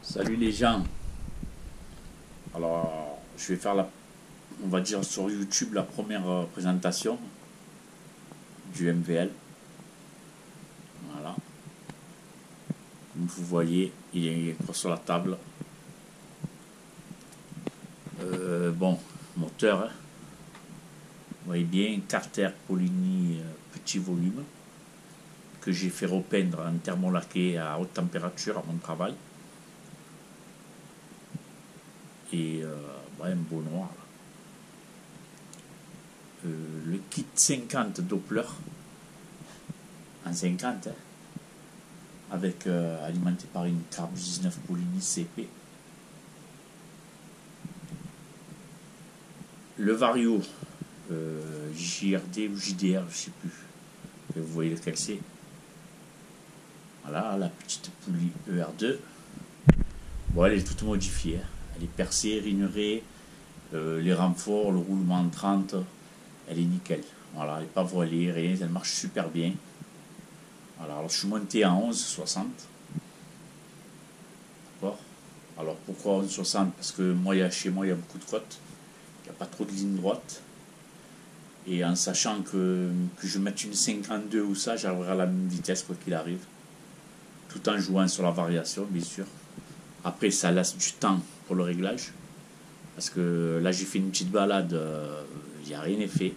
Salut les gens. Alors, je vais faire on va dire sur YouTube la première présentation du MVL. Voilà. Comme vous voyez, il est sur la table. Bon, moteur. Hein. Vous voyez bien, Carter Polini petit volume que j'ai fait repeindre en thermolaqué à haute température à mon travail. Et un beau noir. Le kit 50 Doppler en 50 hein, avec alimenté par une Carb 19 Polini CP. Le Vario JRD ou JDR, je sais plus. Vous voyez lequel c'est. Voilà, la petite poulie ER2. Bon, elle est toute modifiée. Hein. Elle est percée, rinerée, les renforts, le roulement en 30, elle est nickel. Voilà, elle n'est pas voilée, rien, elle marche super bien. Voilà, alors je suis monté en 11,60. D'accord. Alors pourquoi 11,60? Parce que chez moi, il y a beaucoup de côtes. Il n'y a pas trop de ligne droite. Et en sachant que je mette une 52 ou ça, j'arriverai à la même vitesse quoi qu'il arrive. Tout en jouant sur la variation, bien sûr. Après, ça laisse du temps pour le réglage. Parce que là, j'ai fait une petite balade, il n'y a rien fait.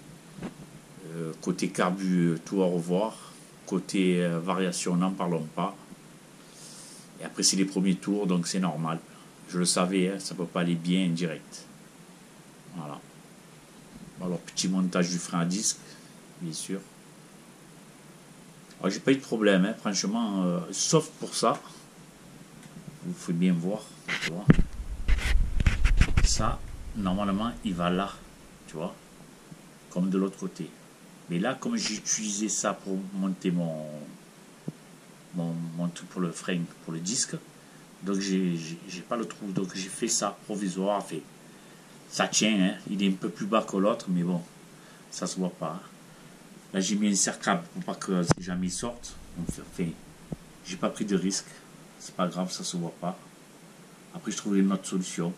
Côté carbu, tout à revoir. Côté variation, n'en parlons pas. Et après, c'est les premiers tours, donc c'est normal. Je le savais, hein, ça ne peut pas aller bien en direct. Voilà. Alors, petit montage du frein à disque, bien sûr. Alors, j'ai pas eu de problème, hein, franchement, sauf pour ça. Vous pouvez bien voir, tu vois. Ça, normalement, il va là, tu vois, comme de l'autre côté. Mais là, comme j'ai utilisé ça pour monter mon truc pour le frein, pour le disque, donc j'ai pas le trou, donc j'ai fait ça provisoire. Fait, ça tient, hein, il est un peu plus bas que l'autre, mais bon, ça se voit pas. Là, j'ai mis un cercable pour pas que si jamais il sorte. Enfin, j'ai pas pris de risque, c'est pas grave, ça se voit pas. Après, je trouverai une autre solution.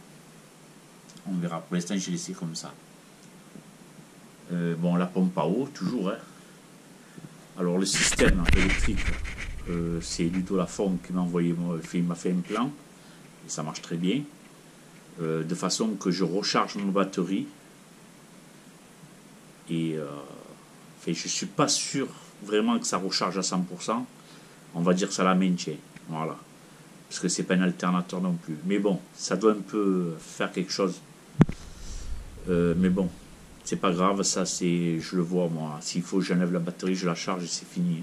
On verra. Pour l'instant, j'ai laissé comme ça. Bon, la pompe à eau, toujours. Hein. Alors, le système électrique, c'est Ludo Lafont qui m'a fait un plan. Et ça marche très bien. De façon que je recharge mon batterie. Et je ne suis pas sûr vraiment que ça recharge à 100%. On va dire que ça la maintient. Voilà. Parce que c'est pas un alternateur non plus. Mais bon, ça doit un peu faire quelque chose. Mais bon, c'est pas grave, ça je le vois moi. S'il faut, j'enlève la batterie, je la charge et c'est fini.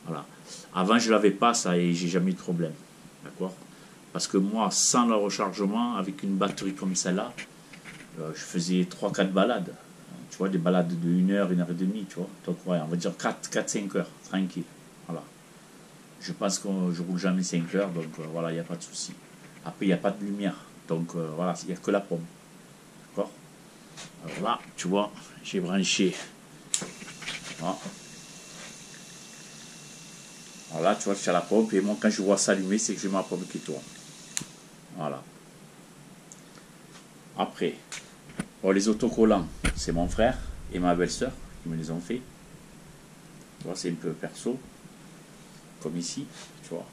Voilà. Avant, je l'avais pas ça et j'ai jamais eu de problème. D'accord? Parce que moi, sans le rechargement, avec une batterie comme celle-là, je faisais 3-4 balades. Tu vois, des balades de 1 heure, 1 heure et demie, tu vois. Donc, ouais, on va dire 4-5 heures, tranquille. Voilà. Je pense que je roule jamais 5 heures, donc voilà, il n'y a pas de souci. Après, il n'y a pas de lumière, donc voilà, il n'y a que la pompe. D'accord? Alors là, tu vois, j'ai branché. Voilà. Alors là, tu vois, je suis à la pompe, et moi, quand je vois s'allumer, c'est que j'ai ma pompe qui tourne. Voilà. Après, bon, les autocollants, c'est mon frère et ma belle-sœur qui me les ont fait. Tu vois, c'est un peu perso, comme ici, tu vois.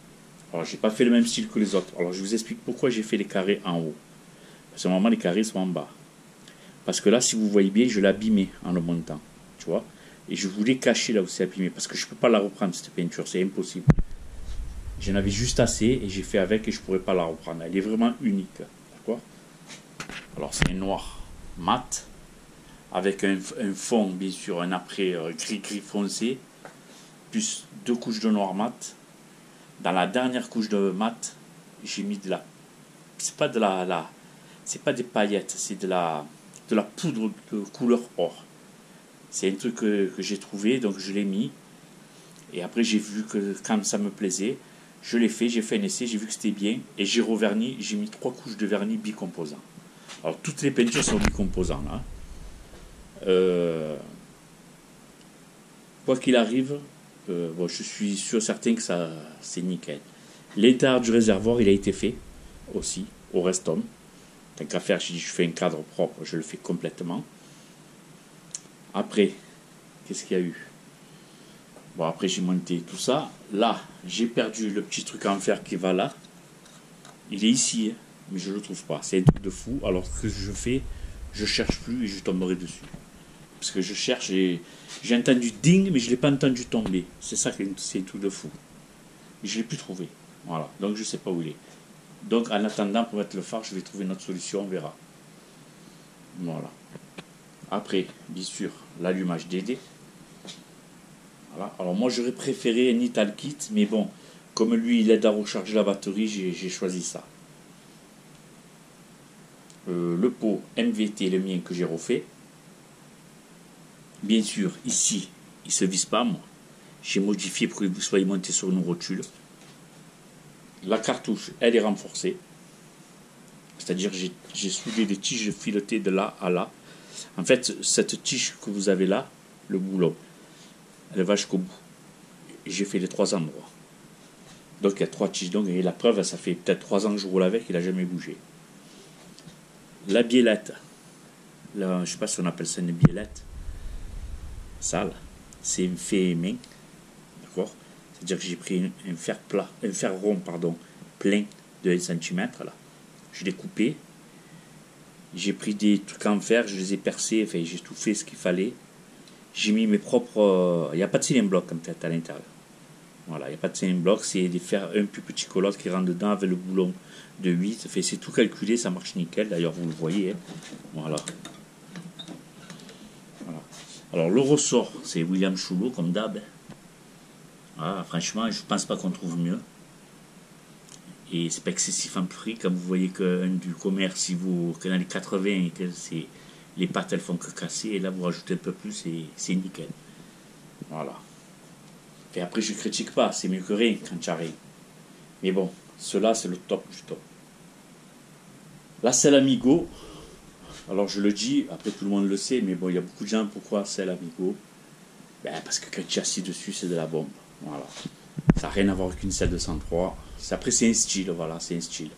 Alors, j'ai pas fait le même style que les autres. Alors, je vous explique pourquoi j'ai fait les carrés en haut. Parce que normalement, les carrés sont en bas. Parce que là, si vous voyez bien, je l'ai abîmé en le montant, tu vois. Et je voulais cacher là où c'est abîmé, parce que je ne peux pas la reprendre, cette peinture, c'est impossible. J'en avais juste assez, et j'ai fait avec, et je ne pourrais pas la reprendre. Elle est vraiment unique, d'accord. Alors, c'est un noir mat, avec un fond, bien sûr, un après gris foncé, plus 2 couches de noir mat. Dans la dernière couche de mat, j'ai mis de la... C'est pas de c'est pas des paillettes, c'est de la poudre de couleur or. C'est un truc que j'ai trouvé, donc je l'ai mis. Et après, j'ai vu que quand ça me plaisait, je l'ai fait, j'ai fait un essai, j'ai vu que c'était bien. Et j'ai reverni, j'ai mis 3 couches de vernis bicomposant. Alors, toutes les peintures sont bicomposants, là. Quoi qu'il arrive, bon, je suis sûr certain que ça c'est nickel. L'intérieur du réservoir, il a été fait. aussi, au restum. Tant qu'à faire, je fais un cadre propre, je le fais complètement. Après, qu'est-ce qu'il y a eu? Bon, après j'ai monté tout ça. Là, j'ai perdu le petit truc en fer qui va là. Il est ici, hein, mais je ne le trouve pas. C'est un truc de fou. Alors ce que je fais, je cherche plus et je tomberai dessus. Parce que je cherche et j'ai entendu ding, mais je ne l'ai pas entendu tomber. C'est ça que c'est un truc de fou. Mais je ne l'ai plus trouvé. Voilà. Donc je ne sais pas où il est. Donc en attendant, pour mettre le phare, je vais trouver une autre solution, on verra. Voilà. Après, bien sûr, l'allumage DD. Voilà. Alors moi j'aurais préféré un Ital Kit, mais bon, comme lui il aide à recharger la batterie, j'ai choisi ça. Le pot MVT, le mien que j'ai refait. Bien sûr, ici, il ne se vise pas, moi. J'ai modifié pour que vous soyez monté sur une rotule. La cartouche, elle est renforcée. C'est-à-dire j'ai soudé des tiges filetées de là à là. En fait, cette tige que vous avez là, le boulon, elle va jusqu'au bout. J'ai fait les 3 endroits. Donc il y a 3 tiges. Donc, et la preuve, ça fait peut-être 3 ans que je roule avec, il n'a jamais bougé. La biellette, là, je ne sais pas si on appelle ça une biellette. Ça, là, c'est fait main. D'accord? C'est-à-dire que j'ai pris un fer plat, un fer rond, pardon, plein de 1 cm, là. Je l'ai coupé. J'ai pris des trucs en fer, je les ai percés, enfin, j'ai tout fait ce qu'il fallait. J'ai mis mes propres... Il n'y a pas de cylindre bloc en fait à l'intérieur. Voilà, il n'y a pas de cylindre bloc, c'est des fers un plus petit que l'autre qui rentre dedans avec le boulon de 8. Enfin, c'est tout calculé, ça marche nickel. D'ailleurs, vous le voyez. Hein. Voilà. Voilà. Alors, le ressort, c'est William Choulot, comme d'hab. Voilà, franchement, je ne pense pas qu'on trouve mieux. Et c'est pas excessif en prix, comme vous voyez qu'un du commerce, si vous, que dans les 80, et que les pattes elles font que casser, et là vous rajoutez un peu plus, et c'est nickel. Voilà. Et après je critique pas, c'est mieux que rien quand tu as rien. Mais bon, cela c'est le top du top. La selle Amigo, alors je le dis, après tout le monde le sait, mais bon, il y a beaucoup de gens, pourquoi selle Amigo? Ben, parce que quand tu es assis dessus, c'est de la bombe. Voilà. Ça n'a rien à voir avec une selle 203. Après, c'est un style, voilà, c'est un style.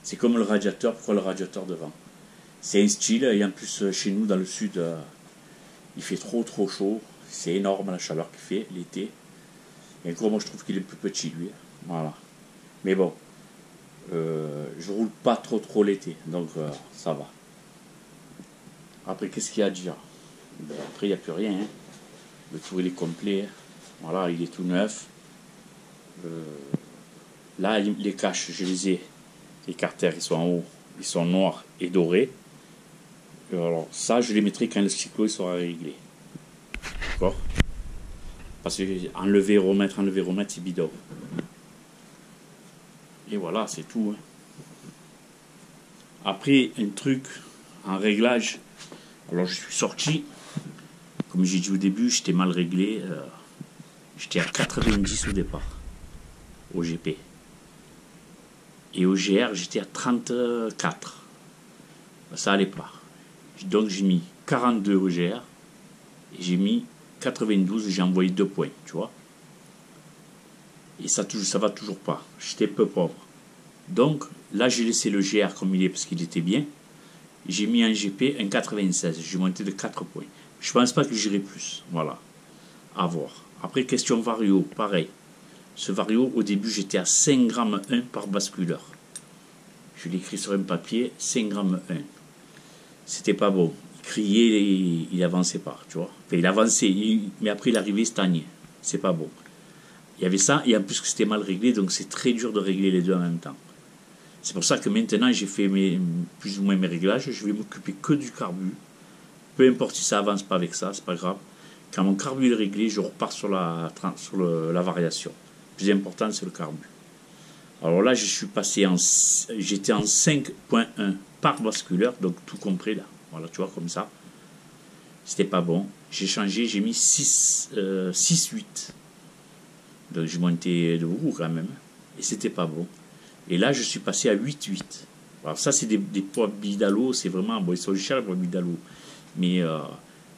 C'est comme le radiateur, pourquoi le radiateur devant? C'est un style, et en plus, chez nous, dans le sud, il fait trop chaud. C'est énorme la chaleur qu'il fait l'été. Et encore, moi, je trouve qu'il est plus petit, lui. Voilà. Mais bon, je roule pas trop l'été, donc ça va. Après, qu'est-ce qu'il y a à dire? Ben, après, il n'y a plus rien. Hein. Le tour, il est complet. Voilà, il est tout neuf. Là, les caches, je les ai. Les carters, ils sont en haut. Ils sont noirs et dorés. Et alors, ça, je les mettrai quand le cyclo il sera réglé. D'accord? Parce que enlever, remettre, c'est bidon. Et voilà, c'est tout. Hein. Après, un truc en réglage. Alors, je suis sorti. Comme j'ai dit au début, j'étais mal réglé. J'étais à 90 au départ. Au GP. Et au GR, j'étais à 34. Ça allait pas. Donc j'ai mis 42 au GR. Et j'ai mis 92, j'ai envoyé 2 points, tu vois. Et ça va toujours pas. J'étais peu pauvre. Donc là, j'ai laissé le GR comme il est parce qu'il était bien. J'ai mis un GP, un 96. J'ai monté de 4 points. Je pense pas que j'irai plus. Voilà. À voir. Après, question Vario, pareil. Ce Vario, au début, j'étais à 5 grammes 1 par basculeur. Je l'ai écrit sur un papier, 5 grammes 1. C'était pas bon. Il criait et il avançait pas, tu vois. Enfin, il avançait, mais après il arrivait stagné. C'est pas bon. Il y avait ça, et en plus que c'était mal réglé, donc c'est très dur de régler les deux en même temps. C'est pour ça que maintenant j'ai fait plus ou moins mes réglages. Je vais m'occuper que du carbu. Peu importe si ça avance pas avec ça, c'est pas grave. Quand mon carbu est réglé, je repars sur la variation. Le plus important, c'est le carbu. Alors là, je suis passé j'étais en 5.1 par basculeur, donc tout compris là. Voilà, tu vois, comme ça. C'était pas bon. J'ai changé, j'ai mis 6.8. Donc j'ai monté de beaucoup quand même. Et c'était pas bon. Et là, je suis passé à 8.8. Alors ça, c'est des poids Bidalo. C'est vraiment, bon, ils sont chers les poids Bidalo. Mais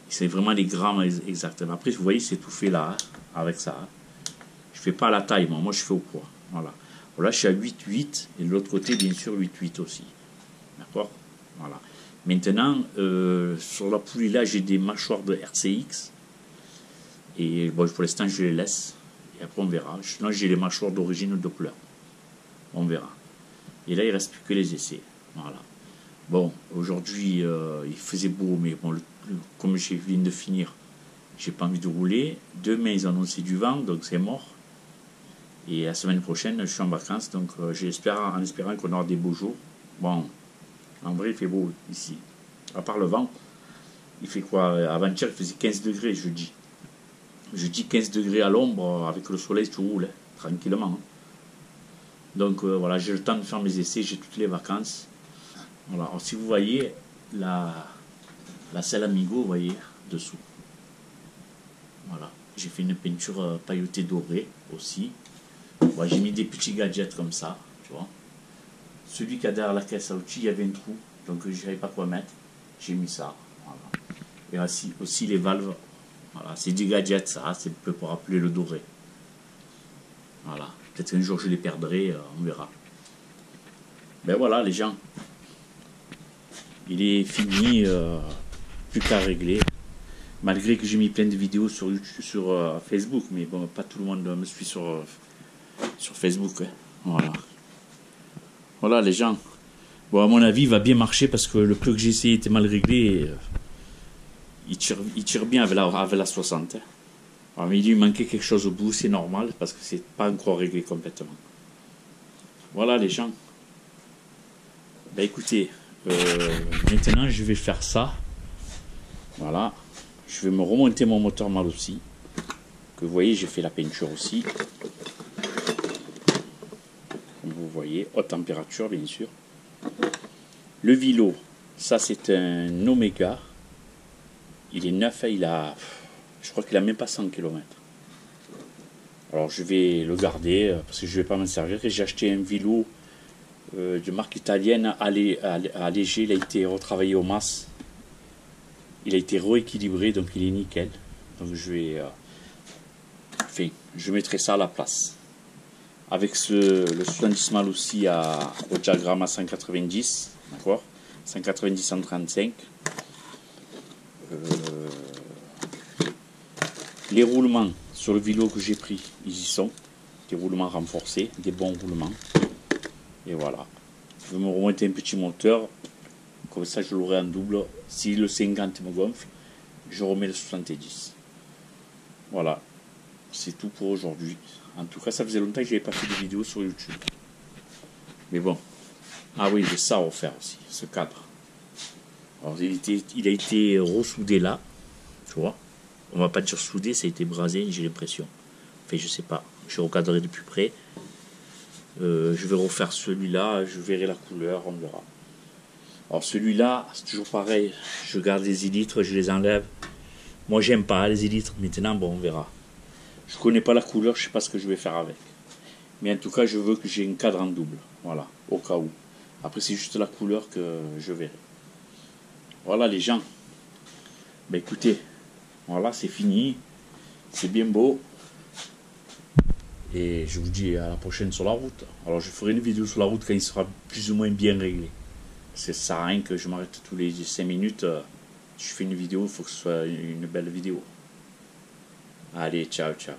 c'est vraiment les grammes exactement. Après, vous voyez, c'est tout fait là, hein, avec ça. Hein. Je fais pas la taille, moi je fais au poids. Voilà. Voilà, je suis à 8,8 et de l'autre côté, bien sûr, 8,8 aussi. D'accord? Voilà. Maintenant, sur la poulie là, j'ai des mâchoires de RCX. Et bon, pour l'instant, je les laisse. Et après, on verra. Là, j'ai les mâchoires d'origine Doppler. On verra. Et là, il ne reste plus que les essais. Voilà. Bon, aujourd'hui, il faisait beau, mais bon, comme je viens de finir, j'ai pas envie de rouler. Demain, ils ont annoncé du vent, donc c'est mort. Et la semaine prochaine, je suis en vacances, donc j'espère, en espérant qu'on aura des beaux jours. Bon, en vrai, il fait beau ici. À part le vent, il fait quoi? Avant-hier, il faisait 15 degrés, jeudi. Jeudi, 15 degrés à l'ombre, avec le soleil, tu roules, hein, tranquillement. Hein. Donc voilà, j'ai le temps de faire mes essais, j'ai toutes les vacances. Voilà, alors, si vous voyez la selle Amigo, vous voyez, dessous. Voilà, j'ai fait une peinture pailletée dorée aussi. Bon, j'ai mis des petits gadgets comme ça, tu vois. Celui qui a derrière la caisse à outils, il y avait un trou, donc je ne savais pas quoi mettre. J'ai mis ça. Voilà. Et aussi les valves. Voilà, c'est des gadgets, ça, c'est un peu pour rappeler le doré. Voilà, peut-être qu'un jour je les perdrai, on verra. Ben voilà, les gens. Il est fini, plus qu'à régler. Malgré que j'ai mis plein de vidéos sur Facebook, mais bon, pas tout le monde me suit sur Facebook. Hein. Voilà. Voilà les gens. Bon, à mon avis, il va bien marcher parce que le peu que j'ai essayé était mal réglé. Et, il tire bien avec la 60. Hein. Alors, mais il lui manquait quelque chose au bout, c'est normal parce que c'est pas encore réglé complètement. Voilà les gens. Ben écoutez, maintenant je vais faire ça. Voilà. Je vais me remonter mon moteur mal aussi. Que vous voyez, j'ai fait la peinture aussi. Comme vous voyez, haute température bien sûr. Le Vilo, ça c'est un Omega. Il est neuf, je crois qu'il a même pas 100 km. Alors je vais le garder parce que je ne vais pas m'en servir. Et j'ai acheté un Vilo de marque italienne allégé. Il a été retravaillé au MAS. Il a été rééquilibré, donc il est nickel. Donc je vais... je mettrai ça à la place. Avec le 70 mal aussi au diagramme à 190. D'accord, 190-135. Les roulements sur le Vilo que j'ai pris, ils y sont. Des roulements renforcés, des bons roulements. Et voilà. Je vais me remonter un petit moteur. Comme ça, je l'aurai en double. Si le 50 me gonfle, je remets le 70. Voilà. C'est tout pour aujourd'hui. En tout cas, ça faisait longtemps que je n'avais pas fait de vidéo sur YouTube. Mais bon. Ah oui, j'ai ça à refaire aussi, ce cadre. Alors, il a été ressoudé là. Tu vois. On va pas dire soudé, ça a été brasé, j'ai l'impression. Enfin, je sais pas. Je recadrerai de plus près. Je vais refaire celui-là. Je verrai la couleur, on verra. Alors celui-là, c'est toujours pareil. Je garde les élytres, je les enlève. Moi, j'aime pas les élytres. Maintenant, bon, on verra. Je connais pas la couleur, je sais pas ce que je vais faire avec. Mais en tout cas, je veux que j'ai un cadre en double. Voilà, au cas où. Après, c'est juste la couleur que je verrai. Voilà les gens. Ben écoutez, voilà, c'est fini. C'est bien beau. Et je vous dis à la prochaine sur la route. Alors, je ferai une vidéo sur la route quand il sera plus ou moins bien réglé. Ça sert à rien que je m'arrête tous les 5 minutes. Je fais une vidéo, il faut que ce soit une belle vidéo. Allez, ciao, ciao.